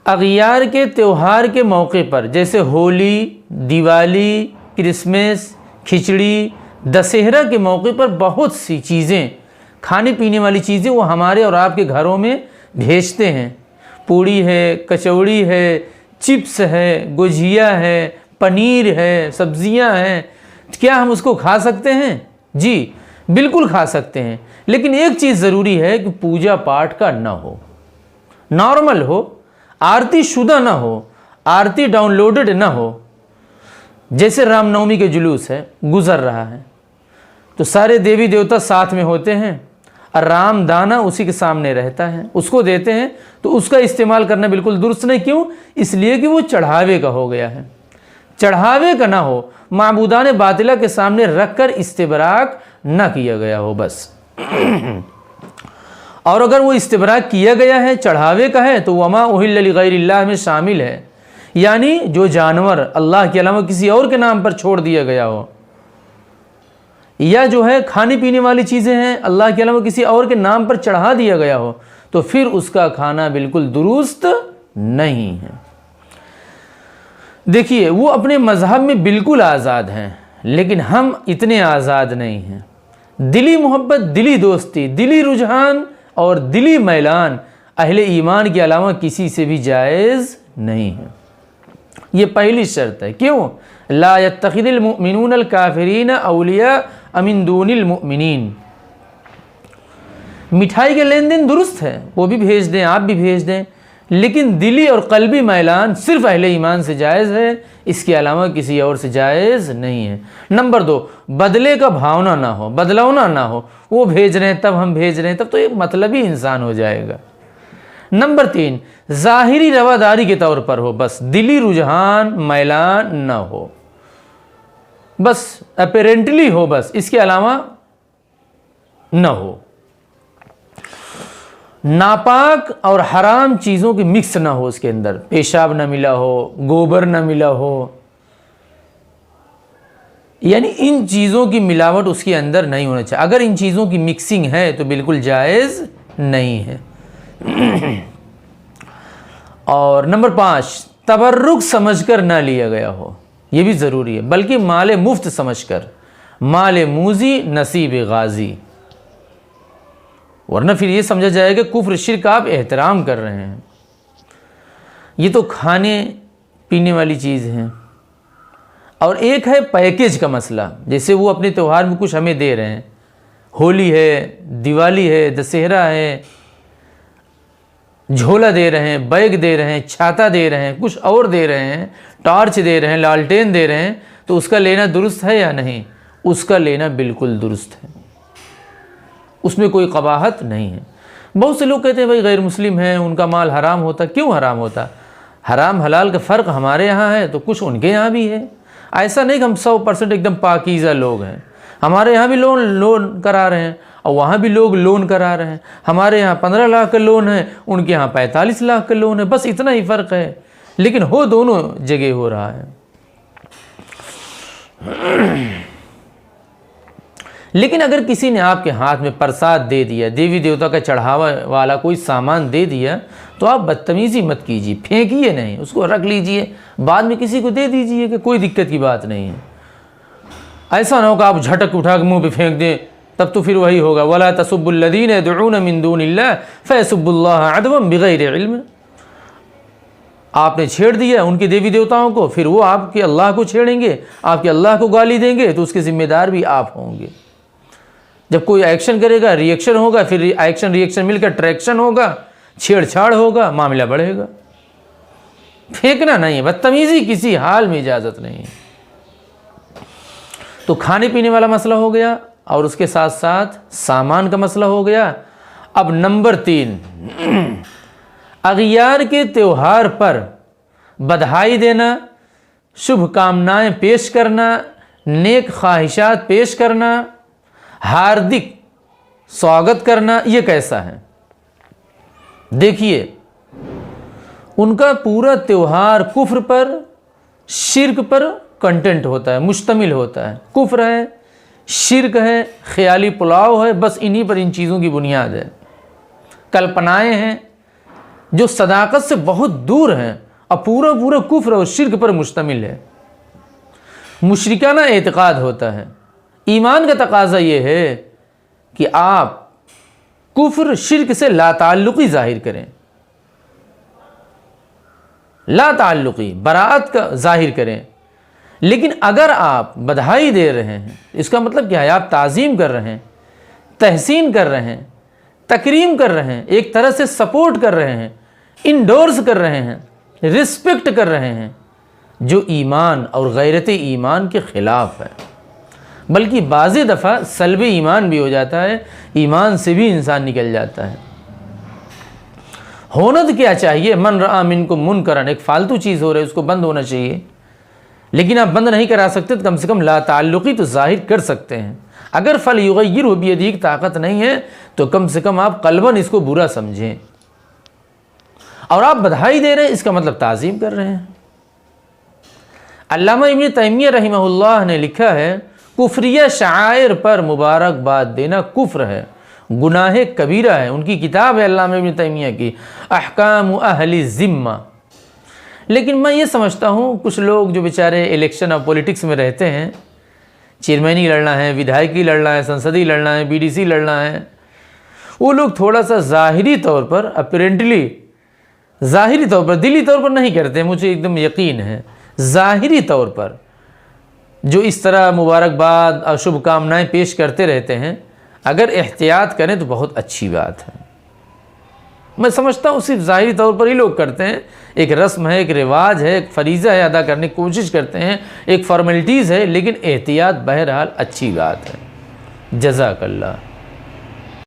अगियार के त्यौहार के मौके पर जैसे होली, दिवाली, क्रिसमस, खिचड़ी, दशहरा के मौके पर बहुत सी चीज़ें, खाने पीने वाली चीज़ें वो हमारे और आपके घरों में भेजते हैं। पूड़ी है, कचौड़ी है, चिप्स है, गुजिया है, पनीर है, सब्जियां हैं। क्या हम उसको खा सकते हैं? जी बिल्कुल खा सकते हैं, लेकिन एक चीज़ ज़रूरी है कि पूजा पाठ का ना हो, नॉर्मल हो, आरती शुदा ना हो, आरती डाउनलोडेड ना हो। जैसे रामनवमी के जुलूस है, गुजर रहा है, तो सारे देवी देवता साथ में होते हैं और राम दाना उसी के सामने रहता है, उसको देते हैं, तो उसका इस्तेमाल करना बिल्कुल दुरुस्त नहीं। क्यों? इसलिए कि वो चढ़ावे का हो गया है। चढ़ावे का ना हो, माबूदान बातिला के सामने रखकर इस्तेबराक ना किया गया हो बस। और अगर वो इस्तेबराक किया गया है, चढ़ावे का है, तो वमा उहिल्ल लिगैरिल्लाह में शामिल है। यानी जो जानवर अल्लाह के अलावा किसी और के नाम पर छोड़ दिया गया हो, या जो है खाने पीने वाली चीज़ें हैं अल्लाह के अलावा किसी और के नाम पर चढ़ा दिया गया हो, तो फिर उसका खाना बिल्कुल दुरुस्त नहीं है। देखिए, वो अपने मज़हब में बिल्कुल आज़ाद हैं, लेकिन हम इतने आज़ाद नहीं हैं। दिली मोहब्बत, दिली दोस्ती, दिली रुझान और दिली मैलान अहले ईमान के अलावा किसी से भी जायज़ नहीं है। ये पहली शर्त है। क्यों? ला यत्तखिदिल मुमिनून अल काफिरीन औलिया अमिन दूनिल मुमिनीन। मिठाई के लेन देन दुरुस्त है, वो भी भेज दें, आप भी भेज दें, लेकिन दिली और कल्बी मैलान सिर्फ अहले ईमान से जायज़ है, इसके अलावा किसी और से जायज़ नहीं है। नंबर 2, बदले का भावना ना हो, बदलौना ना हो। वो भेज रहे हैं तब हम भेज रहे हैं, तब तो एक मतलबी इंसान हो जाएगा। नंबर 3, ज़ाहिरी रवादारी के तौर पर हो, बस दिली रुझान मैलान ना हो, बस अपेरेंटली हो, बस इसके अलावा न हो। नापाक और हराम चीज़ों की मिक्स ना हो, उसके अंदर पेशाब ना मिला हो, गोबर ना मिला हो, यानी इन चीज़ों की मिलावट उसके अंदर नहीं होना चाहिए। अगर इन चीज़ों की मिक्सिंग है तो बिल्कुल जायज़ नहीं है। और नंबर 5, तबर्रुक समझकर ना लिया गया हो, ये भी ज़रूरी है, बल्कि माल मुफ्त समझकर, माल मूजी नसीब गाजी, वरना फिर ये समझा जाएगा कुफ्र शिर्क आप एहतराम कर रहे हैं। ये तो खाने पीने वाली चीज़ है। और एक है पैकेज का मसला, जैसे वो अपने त्यौहार में कुछ हमें दे रहे हैं, होली है, दिवाली है, दशहरा है, झोला दे रहे हैं, बैग दे रहे हैं, छाता दे रहे हैं, कुछ और दे रहे हैं, टॉर्च दे रहे हैं, लालटेन दे रहे हैं, तो उसका लेना दुरुस्त है या नहीं? उसका लेना बिल्कुल दुरुस्त है, उसमें कोई कबाहत नहीं है। बहुत से लोग कहते हैं भाई गैर मुस्लिम हैं, उनका माल हराम होता। क्यों हराम होता? हराम हलाल का फ़र्क हमारे यहाँ है तो कुछ उनके यहाँ भी है। ऐसा नहीं कि हम 100% एकदम पाकीज़ा लोग हैं। हमारे यहाँ भी लोन करा रहे हैं और वहाँ भी लोग लोन करा रहे हैं। हमारे यहाँ 15 लाख का लोन है, उनके यहाँ 45 लाख का लोन है, बस इतना ही फ़र्क है, लेकिन हो दोनों जगह हो रहा है। लेकिन अगर किसी ने आपके हाथ में प्रसाद दे दिया, देवी देवता का चढ़ावा वाला कोई सामान दे दिया, तो आप बदतमीज़ी मत कीजिए, फेंकिए नहीं, उसको रख लीजिए, बाद में किसी को दे दीजिए, कि कोई दिक्कत की बात नहीं है। ऐसा ना हो कि आप झटक उठा के मुँह पे फेंक दें, तब तो फिर वही होगा, वला तसुब्बुल्लज़ीना यदऊना मिन दूनिल्लाह फयसुब्बुल्लाह अदवन बिगैरि इल्म। आपने छेड़ दिया उनके देवी देवताओं को, फिर वो आपके अल्लाह को छेड़ेंगे, आपके अल्लाह को गाली देंगे, तो उसके ज़िम्मेदार भी आप होंगे। जब कोई एक्शन करेगा, रिएक्शन होगा, फिर एक्शन रिएक्शन मिलकर ट्रैक्शन होगा, छेड़छाड़ होगा, मामला बढ़ेगा। फेंकना नहीं है, बदतमीज़ी किसी हाल में इजाज़त नहीं है। तो खाने पीने वाला मसला हो गया, और उसके साथ साथ सामान का मसला हो गया। अब नंबर 3, अगियार के त्यौहार पर बधाई देना, शुभकामनाएं पेश करना, नेक ख्वाहिशात पेश करना, हार्दिक स्वागत करना, ये कैसा है? देखिए, उनका पूरा त्यौहार कुफ्र पर, शिर्क पर कंटेंट होता है, मुश्तमिल होता है। कुफ्र है, शिर्क है, ख्याली पुलाव है, बस इन्हीं पर इन चीज़ों की बुनियाद है। कल्पनाएं हैं, जो सदाकत से बहुत दूर हैं और पूरा पूरा कुफ्र और शिर्क पर मुश्तमिल है। मुशरिकाना एतक़ाद होता है। ईमान का तकाज़ा ये है कि आप कुफ्र शिर्क से लाताल्लुक़ी ज़ाहिर करें, लाताल्लुक़ी बराअत का ज़ाहिर करें। लेकिन अगर आप बधाई दे रहे हैं, इसका मतलब क्या है? आप ताज़ीम कर रहे हैं, तहसीन कर रहे हैं, तकरीम कर रहे हैं, एक तरह से सपोर्ट कर रहे हैं, इंडोर्स कर रहे हैं, रिस्पेक्ट कर रहे हैं, जो ईमान और गैरत ईमान के ख़िलाफ़ है। बल्कि बाज़ी दफ़ा सल्ब ईमान भी हो जाता है, ईमान से भी इंसान निकल जाता है। होना तो क्या चाहिए? मन रआ मिनकुम मुनकरन, एक फ़ालतू चीज़ हो रही है, उसको बंद होना चाहिए। लेकिन आप बंद नहीं करा सकते तो कम से कम लाताल्लुक़ी तो ज़ाहिर कर सकते हैं। अगर फल युग़य्यिरहु बियदिही की ताकत नहीं है तो कम से कम आप क़ल्बन इसको बुरा समझें। और आप बधाई दे रहे हैं, इसका मतलब ताज़ीम कर रहे हैं। अल्लामा इब्न तैमिया रहमहुल्लाह ने लिखा है, कुफ्रिया शायर पर मुबारकबाद देना कुफ्र है, गुनाह कबीरा है। उनकी किताब है अल्लामा इब्न तैमिया की अहकाम अहली ज़िम्मा। लेकिन मैं ये समझता हूँ कुछ लोग जो बेचारे इलेक्शन और पॉलिटिक्स में रहते हैं, चेयरमैनी लड़ना है, विधायकी लड़ना है, संसदीय लड़ना है, बीडीसी लड़ना है, वो लोग थोड़ा सा ज़ाहिरी तौर पर, अपेरेंटली ज़ाहिरी तौर पर, दिली तौर पर नहीं करते, मुझे एकदम यकीन है, ज़ाहिरी तौर पर जो इस तरह मुबारकबाद और शुभकामनाएँ पेश करते रहते हैं, अगर एहतियात करें तो बहुत अच्छी बात है। मैं समझता हूँ सिर्फ ज़ाहिरी तौर पर ही लोग करते हैं, एक रस्म है, एक रिवाज है, एक फरीज़ा है, अदा करने की कोशिश करते हैं, एक फॉर्मेलिटीज़ है, लेकिन एहतियात बहरहाल अच्छी बात है। जज़ाकल्लाह।